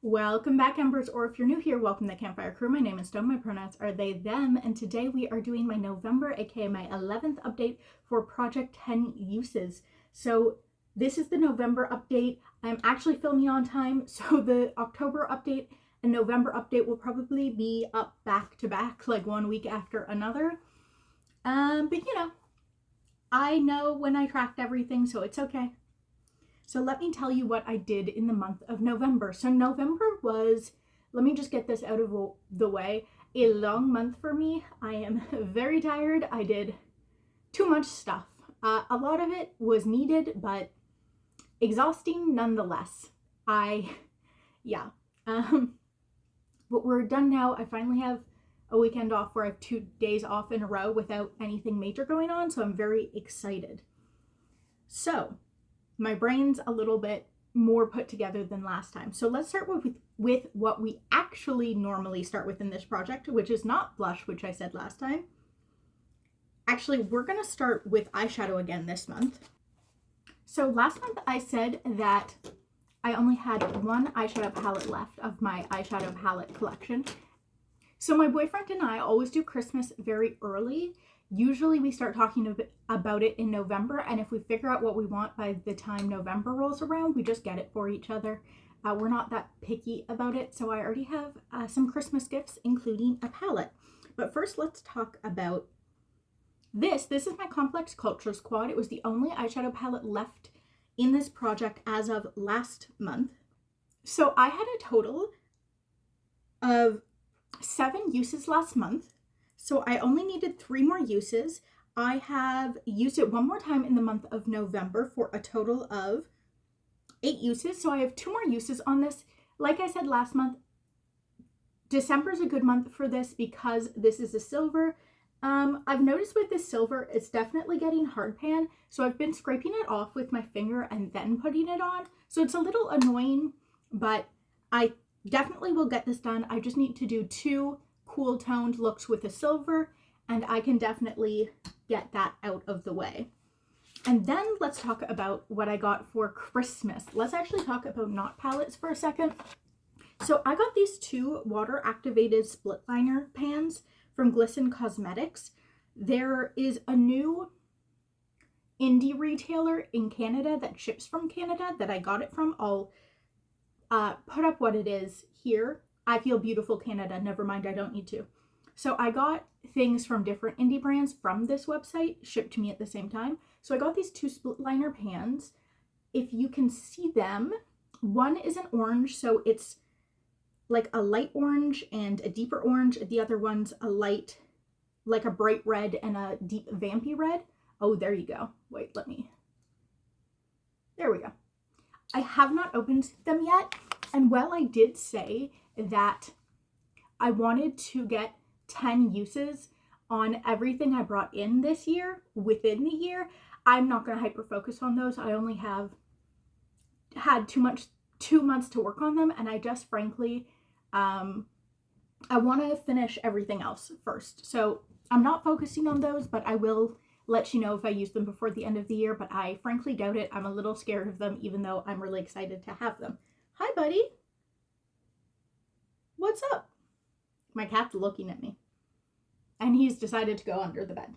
Welcome back, Embers, or if you're new here, welcome to Campfire Crew. My name is Stone, my pronouns are they, them, and today we are doing my November, aka my 11th update for Project 10 uses. So this is the November update. I'm actually filming on time, so the October update and November update will probably be up back to back, like one week after another. But you know, I know when I tracked everything, so it's okay. So let me tell you what I did in the month of November. So November was, let me just get this out of the way, a long month for me. I am very tired. I did too much stuff. A lot of it was needed, but exhausting nonetheless. But we're done now. I finally have a weekend off where I have 2 days off in a row without anything major going on, so I'm very excited. So my brain's a little bit more put together than last time. So let's start with what we actually normally start with in this project, which is not blush, which I said last time. Actually, we're going to start with eyeshadow again this month. So last month I said that I only had one eyeshadow palette left of my eyeshadow palette collection. So my boyfriend and I always do Christmas very early. Usually we start talking about it in November, and if we figure out what we want by the time November rolls around, we just get it for each other. We're not that picky about it, so I already have some Christmas gifts, including a palette. But first, let's talk about this. This is my Complex Cultures quad. It was the only eyeshadow palette left in this project as of last month. So I had a total of 7 uses last month. So I only needed 3 more uses. I have used it one more time in the month of November for a total of 8 uses. So I have 2 more uses on this. Like I said last month, December is a good month for this because this is a silver. I've noticed with this silver, it's definitely getting hard pan. So I've been scraping it off with my finger and then putting it on. So it's a little annoying, but I definitely will get this done. I just need to do 2 cool toned looks with a silver, and I can definitely get that out of the way. And then let's talk about what I got for Christmas. Let's actually talk about not palettes for a second. So I got these 2 water activated split liner pans from Glisten Cosmetics. There is a new indie retailer in Canada that ships from Canada that I got it from. I'll put up what it is here. I Feel Beautiful Canada. Never mind, I don't need to. So I got things from different indie brands from this website shipped to me at the same time. So I got these 2 split liner pans. If you can see them, one is an orange, so it's like a light orange and a deeper orange. The other one's a light, like a bright red and a deep vampy red. Oh, there you go. Wait, there we go. I have not opened them yet. And while I did say that I wanted to get 10 uses on everything I brought in this year within the year, I'm not going to hyper focus on those. I only have had 2 months to work on them, and I just frankly I want to finish everything else first. So I'm not focusing on those, but I will let you know if I use them before the end of the year, but I frankly doubt it. I'm a little scared of them, even though I'm really excited to have them. Hi, buddy. What's up? My cat's looking at me, and he's decided to go under the bed.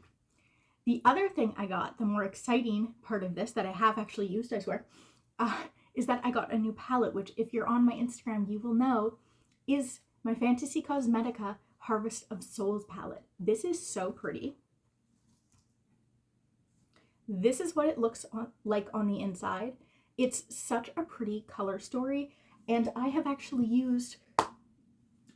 The other thing I got, the more exciting part of this that I have actually used, I swear, is that I got a new palette, which if you're on my Instagram, you will know is my Fantasy Cosmetica Harvest of Souls palette. This is so pretty. This is what it looks like on the inside. It's such a pretty color story, and I have actually used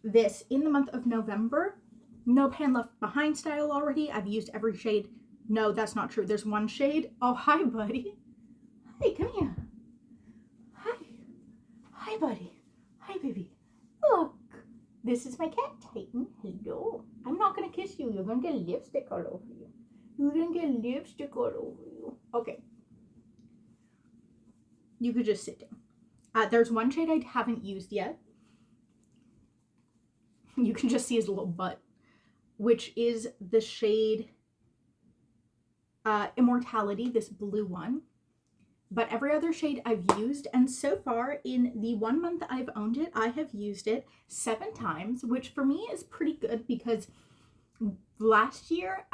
this in the month of November. No pan left behind style already. I've used every shade. No, that's not true. There's one shade. Oh, hi, buddy. Hi, come here. Hi. Hi, buddy. Hi, baby. Look. This is my cat, Titan. Hello. I'm not going to kiss you. You're going to get lipstick all over you. You're going to get lipstick all over you. Okay. You could just sit down. There's one shade I haven't used yet. You can just see his little butt, which is the shade Immortality, this blue one. but every other shade I've used. And so far in the 1 month I've owned it, I have used it 7 times, which for me is pretty good because last year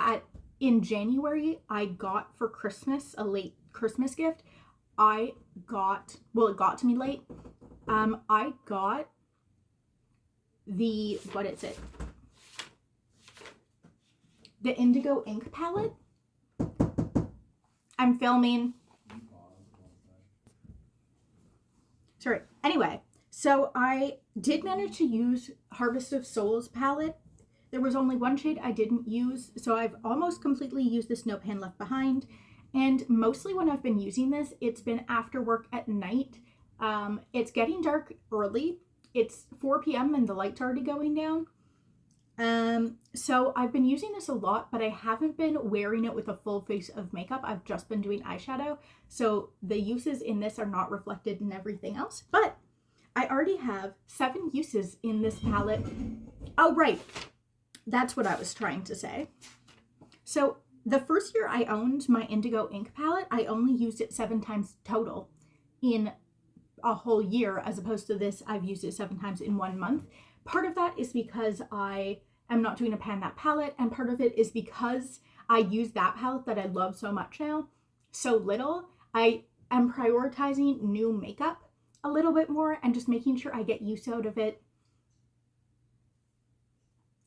in January, I got for Christmas a late Christmas gift. It got to me late. I got the, what is it? The Indigo ink palette. I'm filming. Sorry. Anyway, so I did manage to use Harvest of Souls palette. There was only one shade I didn't use, so I've almost completely used this Notepad Left Behind. And mostly when I've been using this, it's been after work at night. It's getting dark early. It's 4 p.m. and the light's already going down. So I've been using this a lot, but I haven't been wearing it with a full face of makeup. I've just been doing eyeshadow. So the uses in this are not reflected in everything else, but I already have 7 uses in this palette. Oh, right. That's what I was trying to say. So the first year I owned my Indigo ink palette, I only used it 7 times total in a whole year, as opposed to this, I've used it 7 times in 1 month. Part of that is because I am not doing a pan that palette, and part of it is because I use that palette that I love so much now, so little. I am prioritizing new makeup a little bit more and just making sure I get use out of it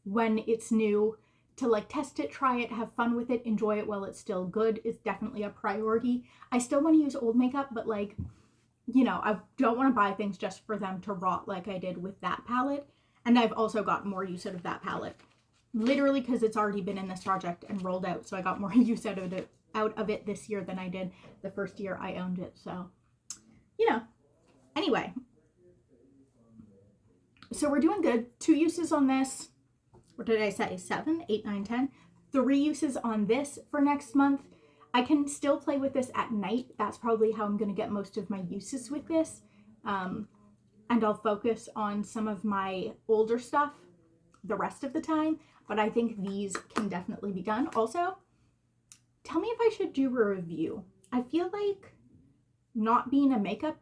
when it's new. To like test it, try it, have fun with it, enjoy it while it's still good is definitely a priority. I still want to use old makeup, but like, you know, I don't want to buy things just for them to rot like I did with that palette. And I've also got more use out of that palette, literally because it's already been in this project and rolled out. So I got more use out of it this year than I did the first year I owned it. So, you know, anyway. So we're doing good. 2 uses on this. What did I say? 7, 8, 9, 10. 3 uses on this for next month. I can still play with this at night. That's probably how I'm going to get most of my uses with this. And I'll focus on some of my older stuff the rest of the time. But I think these can definitely be done. Also, tell me if I should do a review. I feel like not being a makeup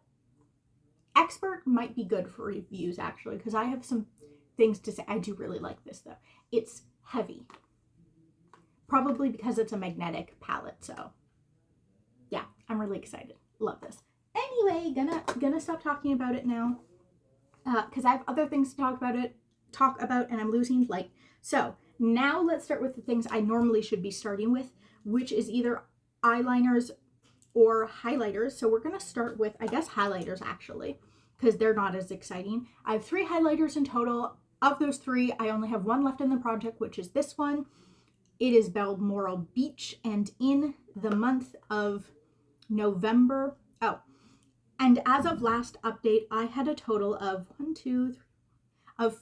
expert might be good for reviews, actually, because I have some things to say. I do really like this, though. It's heavy. Probably because it's a magnetic palette, so yeah, I'm really excited. Love this. Anyway, gonna stop talking about it now, because I have other things to talk about, and I'm losing light. So now let's start with the things I normally should be starting with, which is either eyeliners or highlighters. So we're gonna start with, I guess, highlighters actually, because they're not as exciting. I have 3 highlighters in total. Of those 3, I only have 1 left in the project, which is this one. It is Balmoral Beach, and in the month of November, and as of last update, I had a total of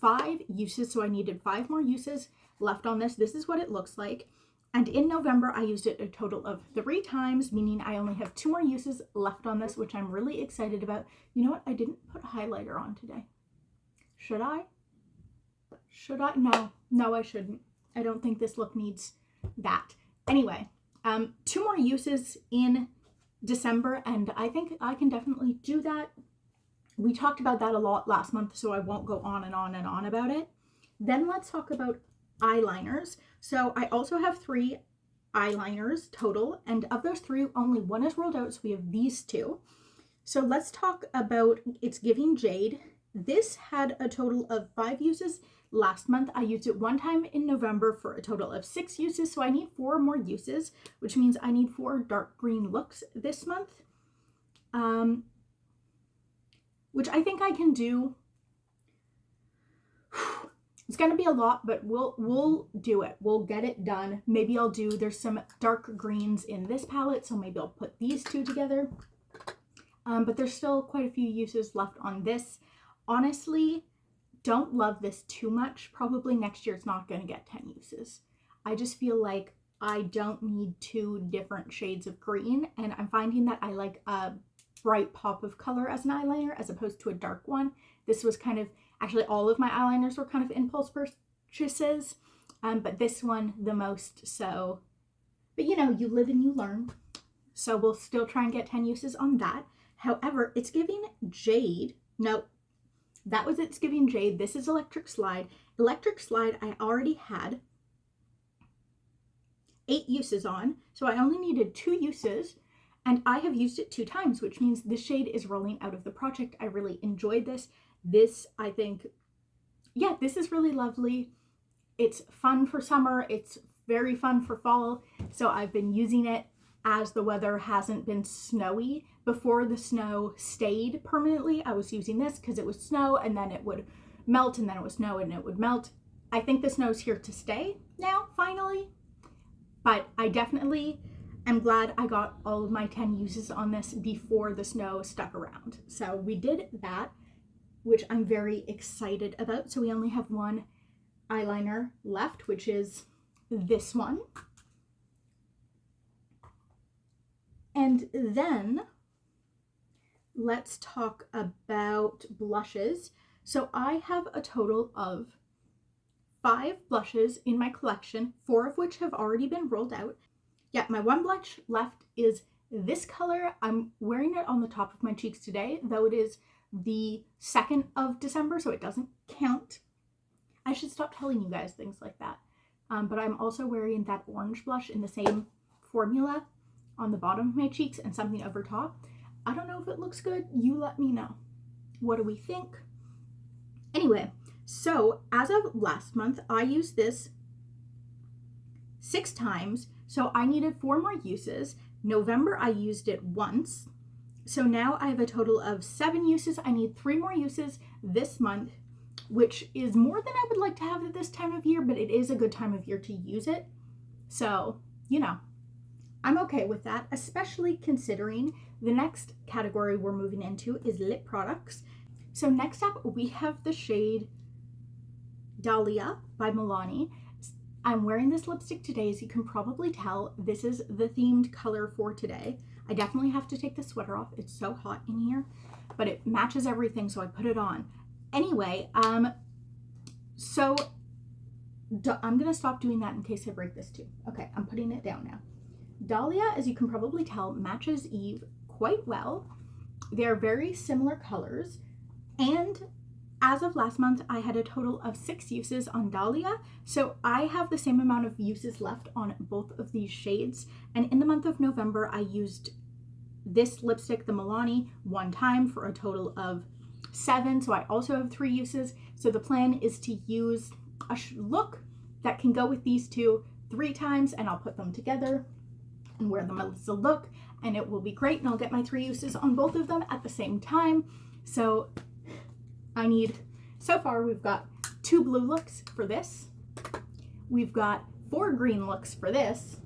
5 uses, so I needed 5 more uses left on this. This is what it looks like. And in November, I used it a total of 3 times, meaning I only have 2 more uses left on this, which I'm really excited about. You know what? I didn't put a highlighter on today. Should I? Should I? No, I shouldn't. I don't think this look needs that. Anyway, 2 more uses in December, and I think I can definitely do that. We talked about that a lot last month, so I won't go on and on and on about it. Then let's talk about eyeliners. So I also have 3 eyeliners total, and of those 3, only 1 is rolled out, so we have these 2. So let's talk about It's Giving Jade. This had a total of 5 uses last month. I used it 1 time in November for a total of 6 uses, so I need 4 more uses, which means I need 4 dark green looks this month, which I think I can do. It's gonna be a lot, but we'll do it. We'll get it done. Maybe there's some dark greens in this palette, so maybe I'll put these 2 together. But there's still quite a few uses left on this. Honestly, don't love this too much. Probably next year it's not going to get 10 uses. I just feel like I don't need 2 different shades of green, and I'm finding that I like a bright pop of color as an eyeliner as opposed to a dark one. This was kind of, actually all of my eyeliners were kind of impulse purchases, but this one the most so. But you know, you live and you learn. So we'll still try and get 10 uses on that. However, it's giving jade. No, that was It's Giving Jade. This is Electric Slide. Electric Slide I already had 8 uses on, so I only needed 2 uses, and I have used it 2 times, which means this shade is rolling out of the project. I really enjoyed this. This, I think, yeah, this is really lovely. It's fun for summer. It's very fun for fall. So I've been using it as the weather hasn't been snowy. Before the snow stayed permanently, I was using this because it was snow and then it would melt, and then it was snow and it would melt. I think the snow's here to stay now, finally. But I definitely am glad I got all of my 10 uses on this before the snow stuck around. So we did that, which I'm very excited about. So we only have one eyeliner left, which is this one. And then let's talk about blushes. So I have a total of 5 blushes in my collection, 4 of which have already been rolled out. Yeah, my one blush left is this color. I'm wearing it on the top of my cheeks today, though it is the 2nd of December, so it doesn't count. I should stop telling you guys things like that. But I'm also wearing that orange blush in the same formula on the bottom of my cheeks and something over top. I don't know if it looks good. You let me know. What do we think? Anyway, so as of last month, I used this 6 times. So I needed 4 more uses. November, I used it once. So now I have a total of 7 uses. I need 3 more uses this month, which is more than I would like to have at this time of year, but it is a good time of year to use it. So, you know, I'm okay with that, especially considering the next category we're moving into is lip products. So next up, we have the shade Dahlia by Milani. I'm wearing this lipstick today, as you can probably tell. This is the themed color for today. I definitely have to take the sweater off. It's so hot in here, but it matches everything, so I put it on. Anyway, so I'm gonna stop doing that in case I break this too. Okay, I'm putting it down now. Dahlia, as you can probably tell, matches Eve quite well. They're very similar colors, and as of last month, I had a total of 6 uses on Dahlia, so I have the same amount of uses left on both of these shades. And in the month of November, I used this lipstick, the Milani, 1 time for a total of 7, so I also have 3 uses. So the plan is to use a look that can go with these 2 3 times, and I'll put them together and wear them as a look, and it will be great, and I'll get my 3 uses on both of them at the same time. So I need, so far we've got 2 blue looks for this, we've got 4 green looks for this,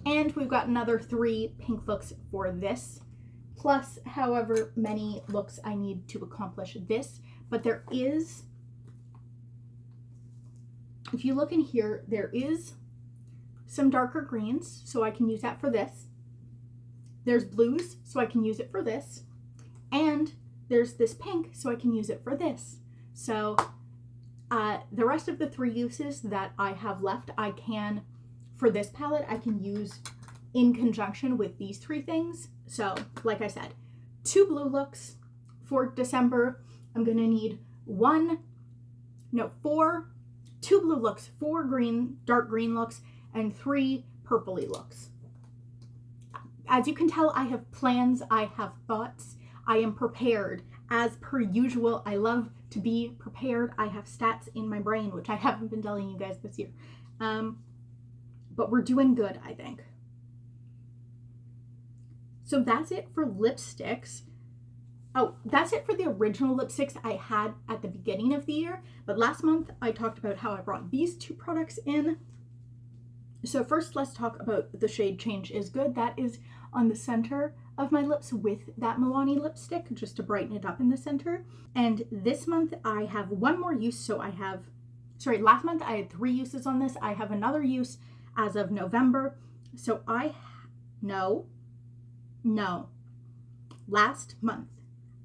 and we've got another 3 pink looks for this, plus however many looks I need to accomplish this. But there is, if you look in here, there is some darker greens, so I can use that for this. There's blues, so I can use it for this. And there's this pink, so I can use it for this. So the rest of the 3 uses that I have left, I can, for this palette, I can use in conjunction with these 3 things. So like I said, 2 blue looks for December. I'm gonna need 4, 2 blue looks, 4 green, dark green looks, and 3 purpley looks. As you can tell, I have plans, I have thoughts, I am prepared. As per usual, I love to be prepared. I have stats in my brain, which I haven't been telling you guys this year. But we're doing good, I think. So that's it for lipsticks. Oh, that's it for the original lipsticks I had at the beginning of the year. But last month, I talked about how I brought these 2 products in. So first, let's talk about the shade Change Is Good. That is on the center of my lips with that Milani lipstick, just to brighten it up in the center. And this month, I have 1 more use. So I have, last month I had 3 uses on this. I have another use as of November. So last month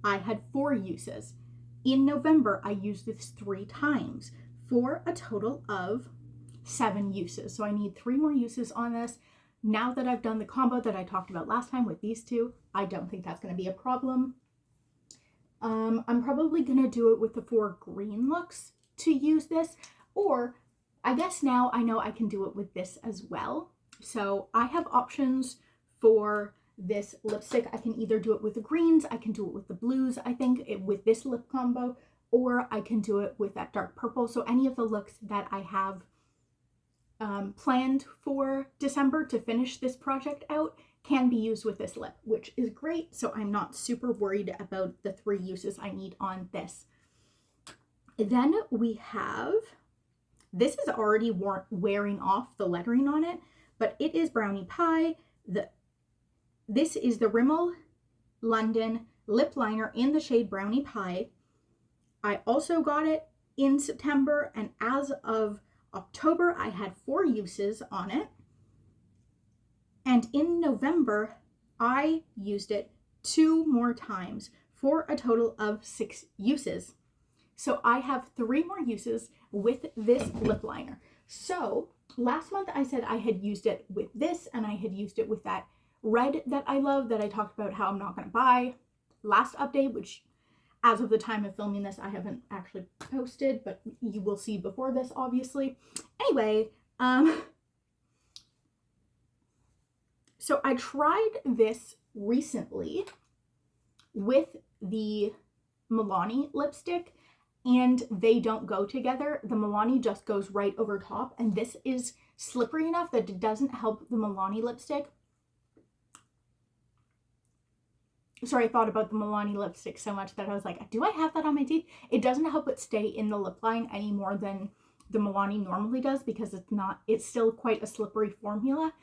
I had 4 uses. In November, I used this 3 times for a total of 7 uses. So I need 3 more uses on this. now that I've done the combo that I talked about last time with these two, I don't think that's going to be a problem. I'm probably going to do it with the 4 green looks to use this, or I guess now I know I can do it with this as well. So I have options for this lipstick. I can either do it with the greens, I can do it with the blues, I think, with this lip combo, or I can do it with that dark purple. So any of the looks that I have planned for December to finish this project out can be used with this lip, which is great. So I'm not super worried about the 3 uses I need on this. Then we have, this is already wearing off the lettering on it, but it is Brownie Pie. This is the Rimmel London lip liner in the shade Brownie Pie. I also got it in September, and as of October, I had 4 uses on it. And in November, I used it 2 more times for a total of 6 uses. So I have 3 more uses with this lip liner. So last month I said I had used it with this, and I had used it with that red that I love that I talked about how I'm not going to buy last update, which as of the time of filming this, I haven't actually posted, but you will see before this, obviously. Anyway, so I tried this recently with the Milani lipstick, and they don't go together. The Milani just goes right over top, and this is slippery enough that it doesn't help the Milani lipstick. Sorry, I thought about the Milani lipstick so much that I was like, do I have that on my teeth? It doesn't help it stay in the lip line any more than the Milani normally does, because it's still quite a slippery formula.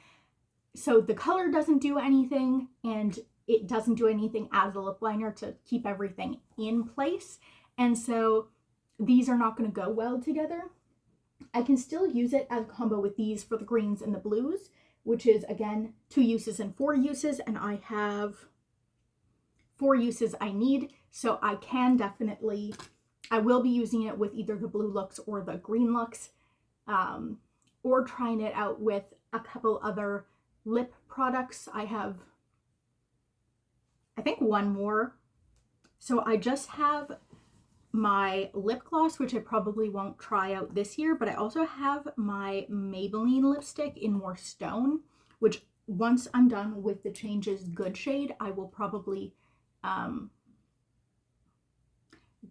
So the color doesn't do anything, and it doesn't do anything as a lip liner to keep everything in place. And so these are not going to go well together. I can still use it as a combo with these for the greens and the blues, which is, again, 2 uses and 4 uses, and I have 4 uses I need. So I can definitely, I will be using it with either the blue looks or the green looks, or trying it out with a couple other lip products. I have, I think, 1 more. So I just have my lip gloss, which I probably won't try out this year, but I also have my Maybelline lipstick in More Stone, which once I'm done with the Changes Good shade, I will probably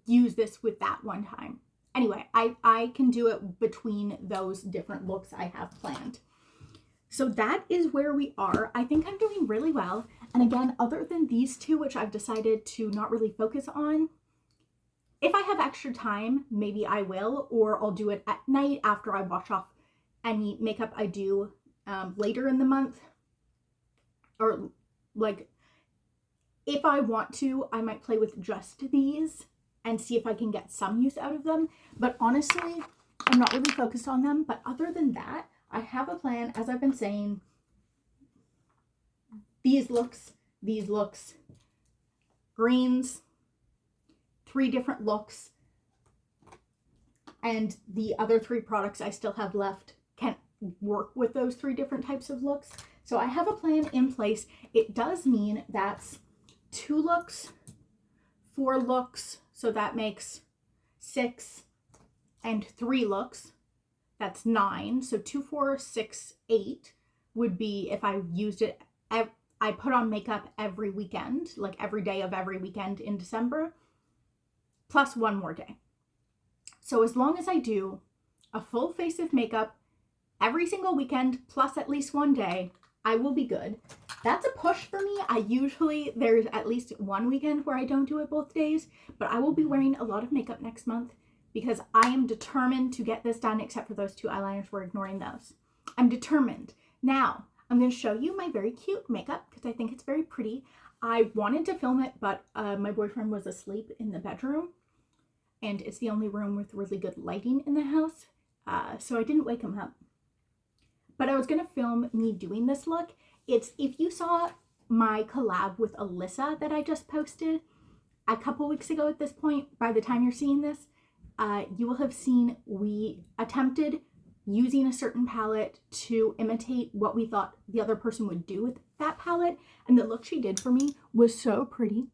use this with that one time. Anyway, I can do it between those different looks I have planned. So that is where we are. I think I'm doing really well. And again, other than these 2, which I've decided to not really focus on, if I have extra time, maybe I will, or I'll do it at night after I wash off any makeup I do later in the month. Or like, if I want to, I might play with just these and see if I can get some use out of them. But honestly, I'm not really focused on them. But other than that, I have a plan, as I've been saying. These looks, greens, 3 different looks, and the other 3 products I still have left can work with those 3 different types of looks. So I have a plan in place. It does mean that's 2 looks, 4 looks, so that makes 6, and 3 looks, that's 9. So 2, 4, 6, 8 would be if I used it. I put on makeup every weekend, like every day of every weekend in December, plus 1 more day. So as long as I do a full face of makeup every single weekend, plus at least 1 day, I will be good. That's a push for me. There's at least 1 weekend where I don't do it both days, but I will be wearing a lot of makeup next month because I am determined to get this done, except for those 2 eyeliners. We're ignoring those. I'm determined. Now, I'm going to show you my very cute makeup because I think it's very pretty. I wanted to film it, but my boyfriend was asleep in the bedroom, and it's the only room with really good lighting in the house, so I didn't wake him up. But I was going to film me doing this look. If you saw my collab with Alyssa that I just posted a couple weeks ago at this point, by the time you're seeing this, you will have seen we attempted using a certain palette to imitate what we thought the other person would do with that palette. And the look she did for me was so pretty.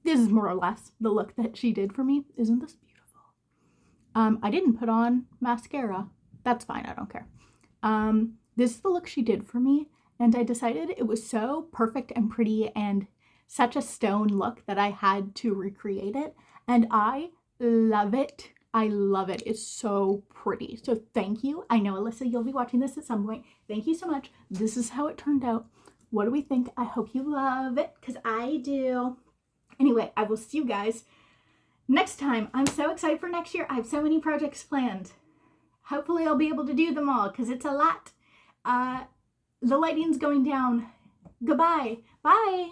This is more or less the look that she did for me. Isn't this beautiful? I didn't put on mascara. That's fine, I don't care. This is the look she did for me, and I decided it was so perfect and pretty and such a stone look that I had to recreate it, and I love it. I love it. It's so pretty. So thank you. I know, Alyssa, you'll be watching this at some point. Thank you so much. This is how it turned out. What do we think? I hope you love it, because I do. Anyway, I will see you guys next time. I'm so excited for next year. I have so many projects planned. Hopefully I'll be able to do them all, because it's a lot. The lighting's going down. Goodbye. Bye.